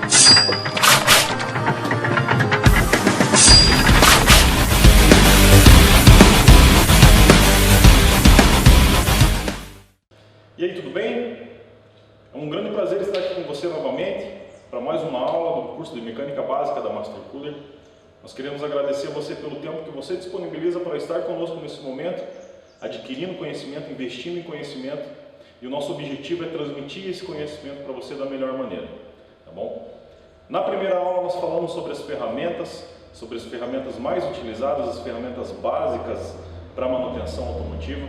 E aí, tudo bem? É um grande prazer estar aqui com você novamente para mais uma aula do curso de Mecânica Básica da Master Cooler. Nós queremos agradecer a você pelo tempo que você disponibiliza para estar conosco nesse momento, adquirindo conhecimento, investindo em conhecimento, e o nosso objetivo é transmitir esse conhecimento para você da melhor maneira, tá bom? Na primeira aula nós falamos sobre as ferramentas mais utilizadas, as ferramentas básicas para manutenção automotiva,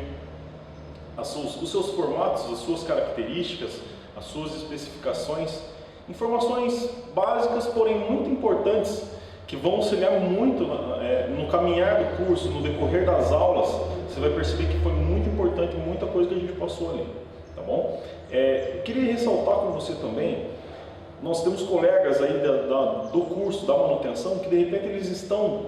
os seus formatos, as suas características, as suas especificações, informações básicas, porém muito importantes, que vão auxiliar muito no caminhar do curso, no decorrer das aulas. Você vai perceber que foi muito importante, muita coisa que a gente passou ali, tá bom? Eu queria ressaltar com você também, nós temos colegas aí do curso da manutenção que de repente eles estão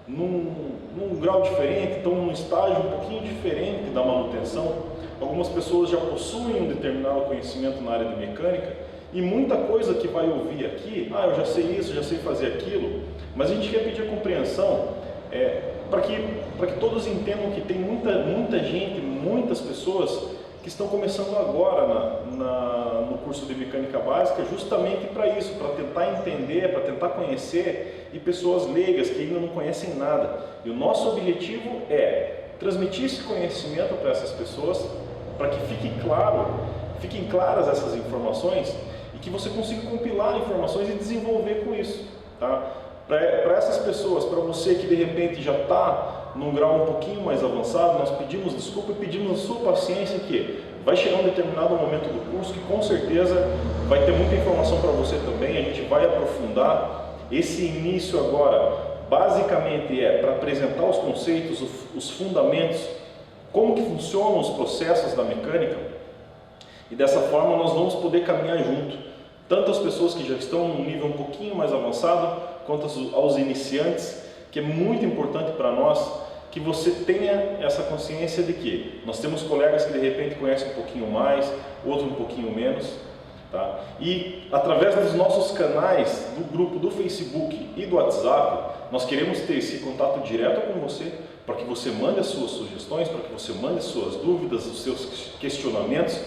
num grau diferente, estão num estágio um pouquinho diferente da manutenção. Algumas pessoas já possuem um determinado conhecimento na área de mecânica e muita coisa que vai ouvir aqui, eu já sei isso, já sei fazer aquilo, mas a gente quer pedir a compreensão para que todos entendam que tem muita gente, muitas pessoas que estão começando agora no curso de Mecânica Básica justamente para isso, para tentar entender, para tentar conhecer, e pessoas leigas que ainda não conhecem nada. E o nosso objetivo é transmitir esse conhecimento para essas pessoas, para que fiquem claras essas informações e que você consiga compilar informações e desenvolver com isso, tá? Para essas pessoas, para você que de repente já está num grau um pouquinho mais avançado, nós pedimos desculpa e pedimos a sua paciência, que vai chegar um determinado momento do curso que com certeza vai ter muita informação para você também. A gente vai aprofundar. Esse início agora basicamente para apresentar os conceitos, os fundamentos, como que funcionam os processos da mecânica, e dessa forma nós vamos poder caminhar junto, tanto as pessoas que já estão num nível um pouquinho mais avançado, quanto aos iniciantes, que é muito importante para nós que você tenha essa consciência de que nós temos colegas que de repente conhecem um pouquinho mais, outros um pouquinho menos, tá? E através dos nossos canais, do grupo do Facebook e do WhatsApp, nós queremos ter esse contato direto com você, para que você mande as suas sugestões, para que você mande as suas dúvidas, os seus questionamentos,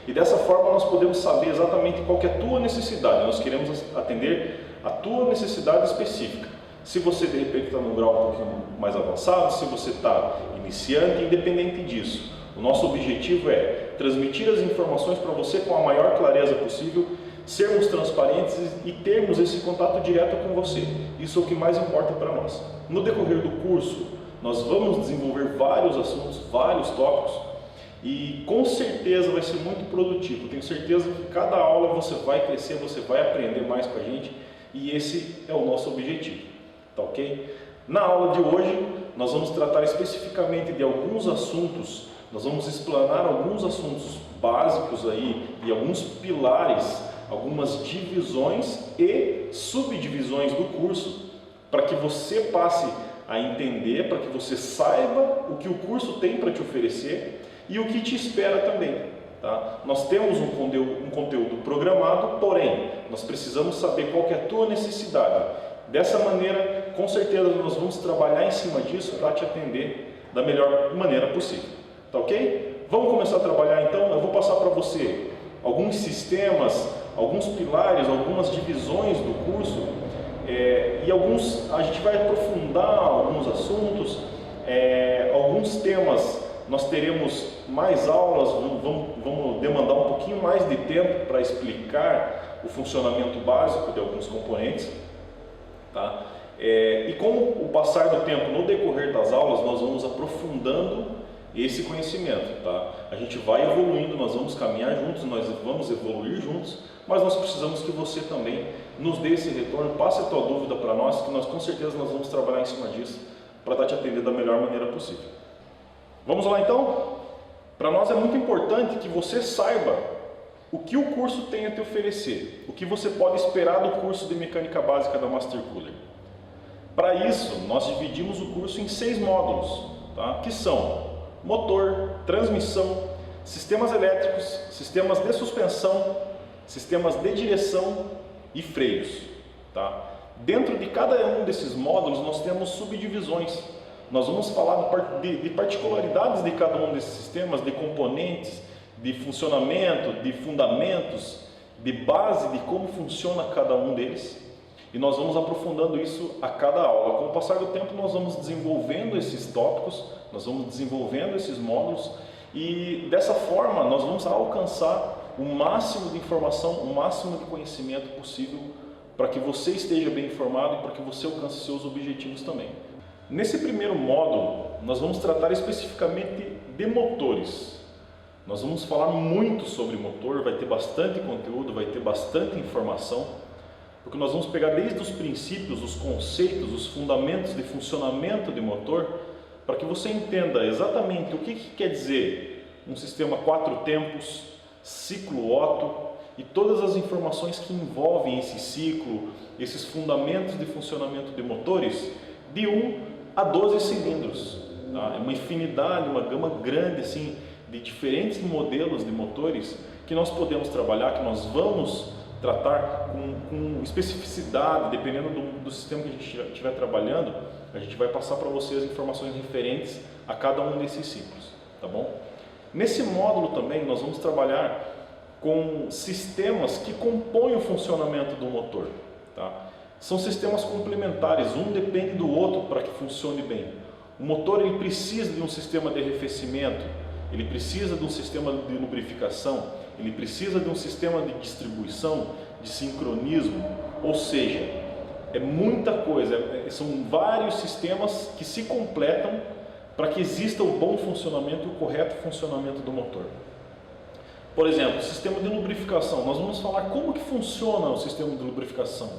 e dessa forma nós podemos saber exatamente qual que é a tua necessidade. Nós queremos atender a tua necessidade específica. Se você de repente está num grau um pouquinho mais avançado, se você está iniciante, independente disso, o nosso objetivo é transmitir as informações para você com a maior clareza possível, sermos transparentes e termos esse contato direto com você. Isso é o que mais importa para nós. No decorrer do curso, nós vamos desenvolver vários assuntos, vários tópicos, e com certeza vai ser muito produtivo. Tenho certeza que cada aula você vai crescer, você vai aprender mais com a gente, e esse é o nosso objetivo, tá ok? Na aula de hoje, nós vamos tratar especificamente de alguns assuntos, nós vamos explanar alguns assuntos básicos aí, e alguns pilares, algumas divisões e subdivisões do curso, para que você passe a entender, para que você saiba o que o curso tem para te oferecer e o que te espera também, tá? Nós temos um conteúdo programado, porém, nós precisamos saber qual que é a tua necessidade. Dessa maneira, com certeza, nós vamos trabalhar em cima disso para te atender da melhor maneira possível, tá ok? Vamos começar a trabalhar então. Eu vou passar para você alguns sistemas, alguns pilares, algumas divisões do curso, e a gente vai aprofundar alguns assuntos, alguns temas. Nós teremos mais aulas, vamos demandar um pouquinho mais de tempo para explicar o funcionamento básico de alguns componentes, tá? E com o passar do tempo, no decorrer das aulas, nós vamos aprofundando esse conhecimento, tá? A gente vai evoluindo, nós vamos caminhar juntos, nós vamos evoluir juntos, mas nós precisamos que você também nos dê esse retorno, passe a tua dúvida para nós, que nós com certeza nós vamos trabalhar em cima disso para estar te atendendo da melhor maneira possível. Vamos lá então? Para nós é muito importante que você saiba o que o curso tem a te oferecer, o que você pode esperar do curso de Mecânica Básica da Master Cooler. Para isso, nós dividimos o curso em 6 módulos, tá? Que são motor, transmissão, sistemas elétricos, sistemas de suspensão, sistemas de direção e freios. Tá? Dentro de cada um desses módulos nós temos subdivisões. Nós vamos falar de particularidades de cada um desses sistemas, de componentes, de funcionamento, de fundamentos, de base, de como funciona cada um deles. E nós vamos aprofundando isso a cada aula. Com o passar do tempo nós vamos desenvolvendo esses tópicos, nós vamos desenvolvendo esses módulos e dessa forma nós vamos alcançar o máximo de informação, o máximo de conhecimento possível para que você esteja bem informado e para que você alcance seus objetivos também. Nesse primeiro módulo, nós vamos tratar especificamente de motores. Nós vamos falar muito sobre motor, vai ter bastante conteúdo, vai ter bastante informação, porque nós vamos pegar desde os princípios, os conceitos, os fundamentos de funcionamento de motor, para que você entenda exatamente o que quer dizer um sistema 4 tempos, ciclo Otto, e todas as informações que envolvem esse ciclo, esses fundamentos de funcionamento de motores, de 1 a 12 cilindros. Tá? É uma infinidade, uma gama grande assim, de diferentes modelos de motores que nós podemos trabalhar, que nós vamos tratar com especificidade, dependendo do sistema que a gente estiver trabalhando, a gente vai passar para vocês informações referentes a cada um desses ciclos. Tá bom? Nesse módulo também nós vamos trabalhar com sistemas que compõem o funcionamento do motor. Tá? São sistemas complementares, um depende do outro para que funcione bem. O motor ele precisa de um sistema de arrefecimento, ele precisa de um sistema de lubrificação, ele precisa de um sistema de distribuição, de sincronismo, ou seja, é muita coisa, são vários sistemas que se completam para que exista o bom funcionamento e o correto funcionamento do motor. Por exemplo, o sistema de lubrificação, nós vamos falar como que funciona o sistema de lubrificação,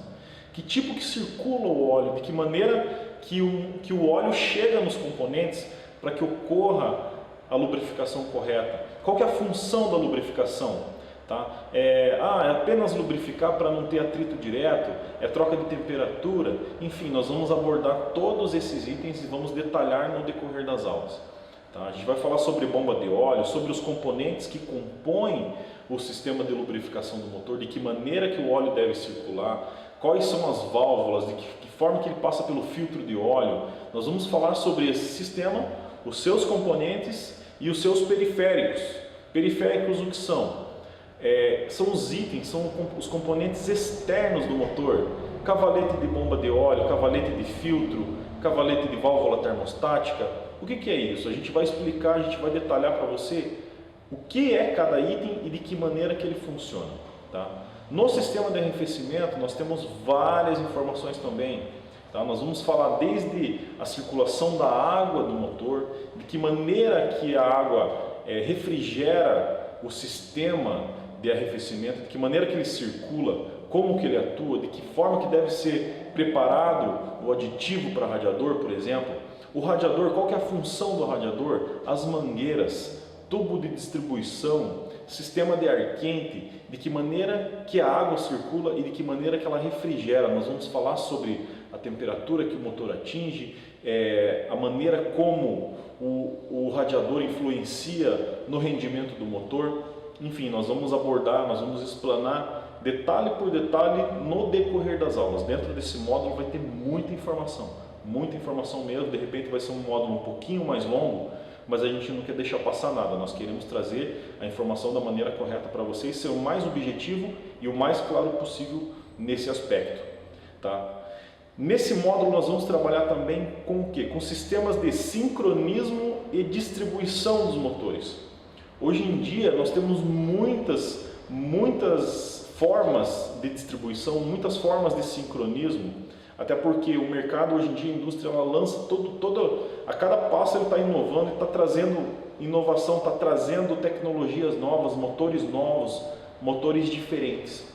que tipo que circula o óleo, de que maneira que o óleo chega nos componentes para que ocorra a lubrificação correta. Qual que é a função da lubrificação? Tá? É apenas lubrificar para não ter atrito direto? É troca de temperatura? Enfim, nós vamos abordar todos esses itens e vamos detalhar no decorrer das aulas. Tá? A gente vai falar sobre bomba de óleo, sobre os componentes que compõem o sistema de lubrificação do motor, de que maneira que o óleo deve circular, quais são as válvulas, de que forma que ele passa pelo filtro de óleo. Nós vamos falar sobre esse sistema, os seus componentes e os seus periféricos. Periféricos o que são? São os itens, são os componentes externos do motor. Cavalete de bomba de óleo, cavalete de filtro, cavalete de válvula termostática. O que é isso? A gente vai explicar, a gente vai detalhar para você o que é cada item e de que maneira que ele funciona. Tá? No sistema de arrefecimento nós temos várias informações também. Tá? Nós vamos falar desde a circulação da água do motor, de que maneira que a água refrigera o sistema de arrefecimento, de que maneira que ele circula, como que ele atua, de que forma que deve ser preparado o aditivo para radiador, por exemplo. O radiador, qual que é a função do radiador? As mangueiras, tubo de distribuição, sistema de ar quente, de que maneira que a água circula e de que maneira que ela refrigera. Nós vamos falar sobre a temperatura que o motor atinge, a maneira como o radiador influencia no rendimento do motor. Enfim, nós vamos abordar, nós vamos explanar detalhe por detalhe no decorrer das aulas. Dentro desse módulo vai ter muita informação mesmo. De repente vai ser um módulo um pouquinho mais longo, mas a gente não quer deixar passar nada. Nós queremos trazer a informação da maneira correta para vocês, ser o mais objetivo e o mais claro possível nesse aspecto. Tá? Nesse módulo nós vamos trabalhar também com o quê? Com sistemas de sincronismo e distribuição dos motores. Hoje em dia nós temos muitas formas de distribuição, muitas formas de sincronismo, até porque o mercado hoje em dia, a indústria, ela lança a cada passo ele está inovando, está trazendo inovação, está trazendo tecnologias novas, motores novos, motores diferentes.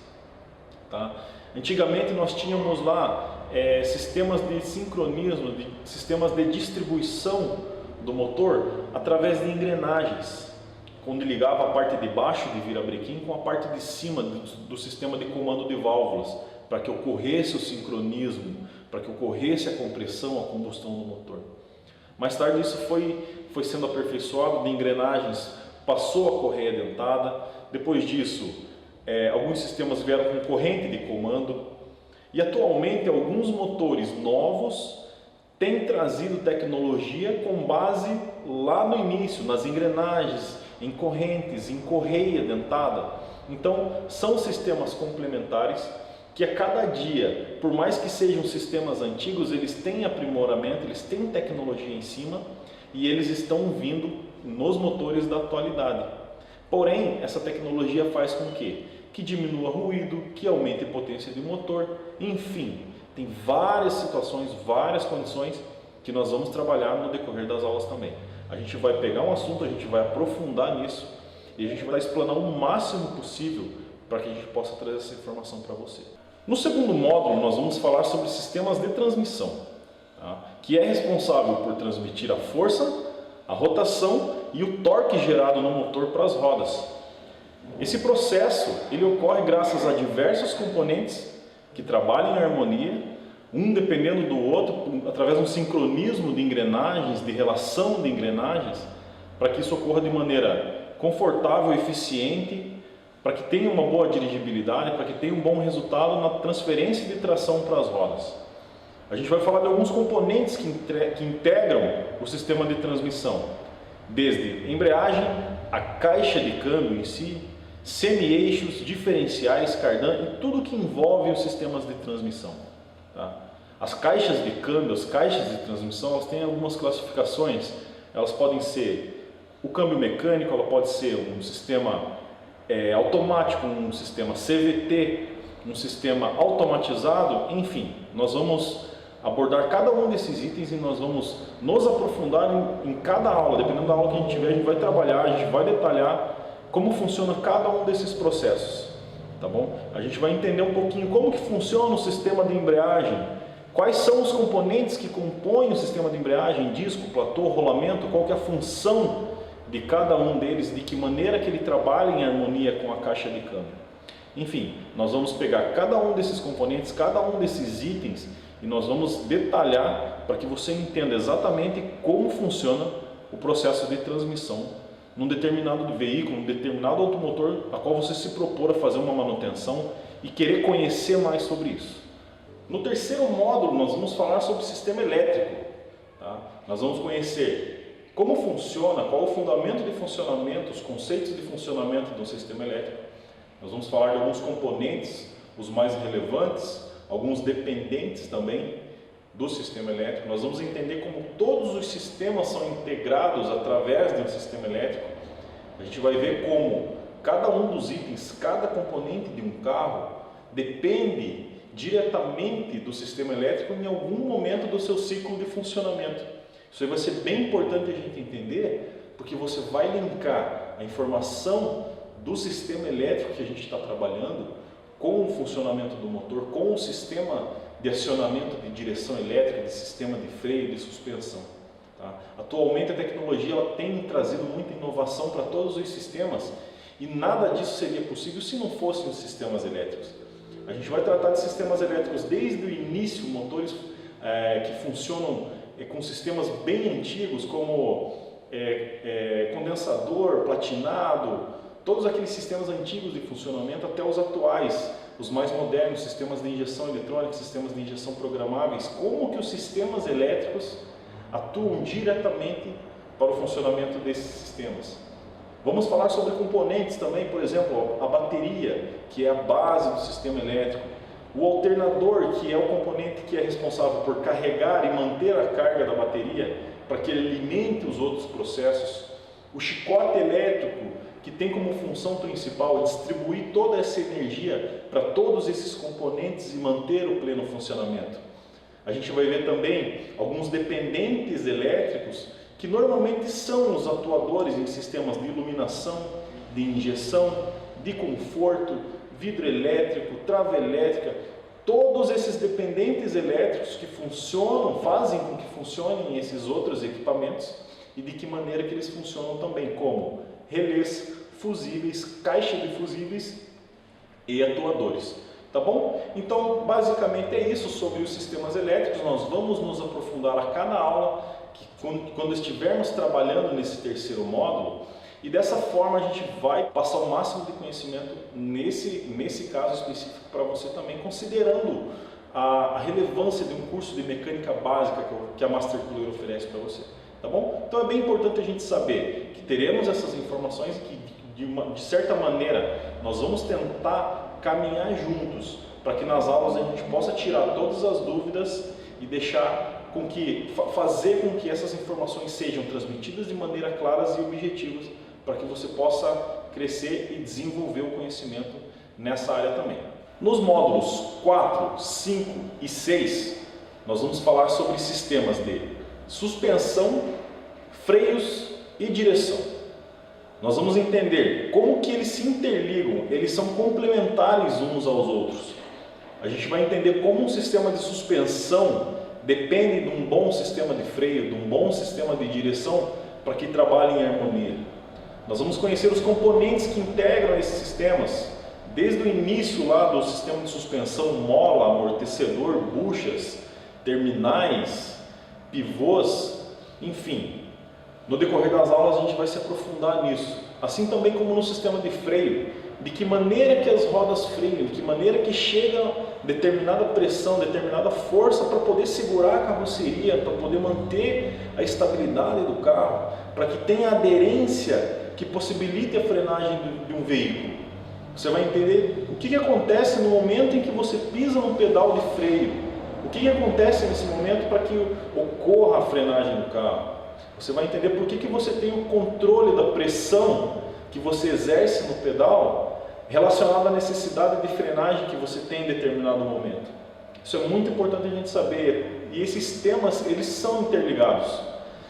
Tá? Antigamente nós tínhamos lá sistemas de sincronismo, sistemas de distribuição do motor através de engrenagens, quando ligava a parte de baixo de virabrequim com a parte de cima do sistema de comando de válvulas, para que ocorresse o sincronismo, para que ocorresse a compressão, a combustão do motor. Mais tarde isso foi sendo aperfeiçoado, de engrenagens passou a correia dentada. Depois disso alguns sistemas vieram com corrente de comando e atualmente alguns motores novos têm trazido tecnologia com base lá no início, nas engrenagens, em correntes, em correia dentada. Então são sistemas complementares que a cada dia, por mais que sejam sistemas antigos, eles têm aprimoramento, eles têm tecnologia em cima e eles estão vindo nos motores da atualidade. Porém, essa tecnologia faz com que diminua ruído, que aumente a potência do motor, enfim, tem várias situações, várias condições que nós vamos trabalhar no decorrer das aulas também. A gente vai pegar um assunto, a gente vai aprofundar nisso e a gente vai explanar o máximo possível para que a gente possa trazer essa informação para você. No segundo módulo, nós vamos falar sobre sistemas de transmissão, tá? Que é responsável por transmitir a força, a rotação e o torque gerado no motor para as rodas. Esse processo ele ocorre graças a diversos componentes que trabalham em harmonia, um dependendo do outro, através de um sincronismo de engrenagens, de relação de engrenagens, para que isso ocorra de maneira confortável, eficiente, para que tenha uma boa dirigibilidade, para que tenha um bom resultado na transferência de tração para as rodas. A gente vai falar de alguns componentes que integram o sistema de transmissão, desde embreagem, a caixa de câmbio em si, semi-eixos, diferenciais, cardan e tudo que envolve os sistemas de transmissão. Tá? As caixas de câmbio, as caixas de transmissão, elas têm algumas classificações. Elas podem ser o câmbio mecânico, ela pode ser um sistema automático, um sistema CVT, um sistema automatizado, enfim, nós vamos abordar cada um desses itens e nós vamos nos aprofundar em cada aula, dependendo da aula que a gente tiver, a gente vai trabalhar, a gente vai detalhar como funciona cada um desses processos, tá bom? A gente vai entender um pouquinho como que funciona o sistema de embreagem, quais são os componentes que compõem o sistema de embreagem, disco, platô, rolamento, qual que é a função de cada um deles, de que maneira que ele trabalha em harmonia com a caixa de câmbio. Enfim, nós vamos pegar cada um desses componentes, cada um desses itens e nós vamos detalhar para que você entenda exatamente como funciona o processo de transmissão num determinado veículo, num determinado automotor a qual você se propor a fazer uma manutenção e querer conhecer mais sobre isso. No terceiro módulo nós vamos falar sobre o sistema elétrico. Tá? Nós vamos conhecer como funciona, qual é o fundamento de funcionamento, os conceitos de funcionamento do sistema elétrico. Nós vamos falar de alguns componentes, os mais relevantes, alguns dependentes também do sistema elétrico. Nós vamos entender como todos os sistemas são integrados através de um sistema elétrico. A gente vai ver como cada um dos itens, cada componente de um carro depende diretamente do sistema elétrico em algum momento do seu ciclo de funcionamento. Isso aí vai ser bem importante a gente entender, porque você vai linkar a informação do sistema elétrico que a gente está trabalhando com o funcionamento do motor, com o sistema de acionamento de direção elétrica, de sistema de freio, de suspensão. Tá? Atualmente a tecnologia ela tem trazido muita inovação para todos os sistemas e nada disso seria possível se não fossem os sistemas elétricos. A gente vai tratar de sistemas elétricos desde o início, motores que funcionam com sistemas bem antigos como condensador, platinado, todos aqueles sistemas antigos de funcionamento até os atuais, os mais modernos, sistemas de injeção eletrônica, sistemas de injeção programáveis, como que os sistemas elétricos atuam diretamente para o funcionamento desses sistemas. Vamos falar sobre componentes também, por exemplo, a bateria, que é a base do sistema elétrico, o alternador, que é o componente que é responsável por carregar e manter a carga da bateria para que ele alimente os outros processos, o chicote elétrico, que tem como função principal distribuir toda essa energia para todos esses componentes e manter o pleno funcionamento. A gente vai ver também alguns dependentes elétricos que normalmente são os atuadores em sistemas de iluminação, de injeção, de conforto, vidro elétrico, trava elétrica, todos esses dependentes elétricos que funcionam, fazem com que funcionem esses outros equipamentos e de que maneira que eles funcionam também, como relés, fusíveis, caixa de fusíveis e atuadores. Tá bom? Então, basicamente é isso sobre os sistemas elétricos. Nós vamos nos aprofundar a cada aula, que quando estivermos trabalhando nesse terceiro módulo, E dessa forma a gente vai passar o máximo de conhecimento nesse caso específico para você também, considerando a relevância de um curso de mecânica básica que a Master Cooler oferece para você, tá bom? Então é bem importante a gente saber que teremos essas informações e que de certa maneira nós vamos tentar caminhar juntos para que nas aulas a gente possa tirar todas as dúvidas e fazer com que essas informações sejam transmitidas de maneira claras e objetivas para que você possa crescer e desenvolver o conhecimento nessa área também. Nos módulos 4, 5 e 6, nós vamos falar sobre sistemas de suspensão, freios e direção. Nós vamos entender como que eles se interligam, eles são complementares uns aos outros. A gente vai entender como um sistema de suspensão depende de um bom sistema de freio, de um bom sistema de direção para que trabalhe em harmonia. Nós vamos conhecer os componentes que integram esses sistemas, desde o início lá do sistema de suspensão, mola, amortecedor, buchas, terminais, pivôs, enfim. No decorrer das aulas a gente vai se aprofundar nisso, assim também como no sistema de freio, de que maneira que as rodas freiam, de que maneira que chega determinada pressão, determinada força para poder segurar a carroceria, para poder manter a estabilidade do carro, para que tenha aderência que possibilite a frenagem de um veículo. Você vai entender o que acontece no momento em que você pisa no pedal de freio, o que acontece nesse momento para que ocorra a frenagem do carro. Você vai entender por que você tem o controle da pressão que você exerce no pedal relacionado à necessidade de frenagem que você tem em determinado momento. Isso é muito importante a gente saber, e esses sistemas eles são interligados.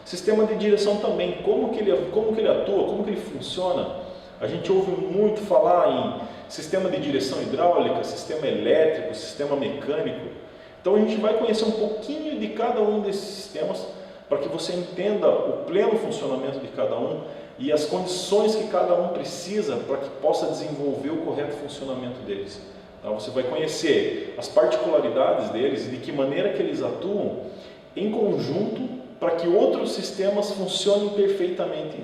Sistema de direção também, como que ele atua, como que ele funciona. A gente ouve muito falar em sistema de direção hidráulica, sistema elétrico, sistema mecânico. Então a gente vai conhecer um pouquinho de cada um desses sistemas para que você entenda o pleno funcionamento de cada um e as condições que cada um precisa para que possa desenvolver o correto funcionamento deles. Então, você vai conhecer as particularidades deles e de que maneira que eles atuam em conjunto para que outros sistemas funcionem perfeitamente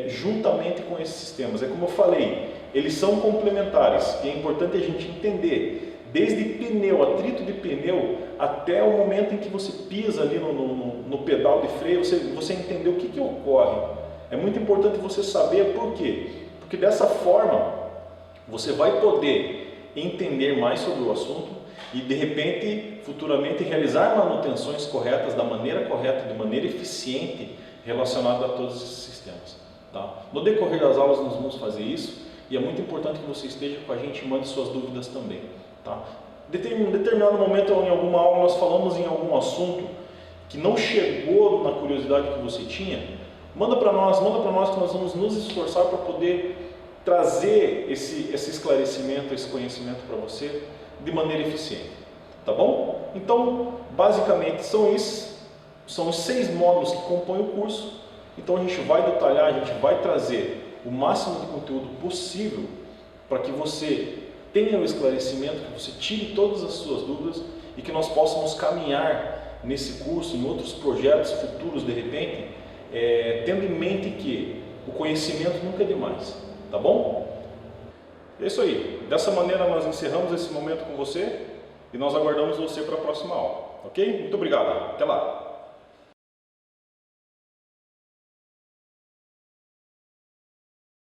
juntamente com esses sistemas. É como eu falei, eles são complementares e é importante a gente entender, desde pneu, atrito de pneu, até o momento em que você pisa ali no pedal de freio, você entender o que ocorre. É muito importante você saber por quê, porque dessa forma você vai poder entender mais sobre o assunto e de repente, futuramente, realizar manutenções corretas, da maneira correta, de maneira eficiente, relacionada a todos esses sistemas. Tá? No decorrer das aulas nós vamos fazer isso e é muito importante que você esteja com a gente e mande suas dúvidas também. Tá? Em determinado momento, em alguma aula, nós falamos em algum assunto que não chegou na curiosidade que você tinha, manda para nós que nós vamos nos esforçar para poder trazer esse esclarecimento, esse conhecimento para você de maneira eficiente. Tá bom? Então, basicamente, são os 6 módulos que compõem o curso. Então a gente vai detalhar, a gente vai trazer o máximo de conteúdo possível para que você tenha o esclarecimento, que você tire todas as suas dúvidas e que nós possamos caminhar nesse curso, em outros projetos futuros de repente, tendo em mente que o conhecimento nunca é demais, tá bom? É isso aí, dessa maneira nós encerramos esse momento com você e nós aguardamos você para a próxima aula, ok? Muito obrigado, até lá!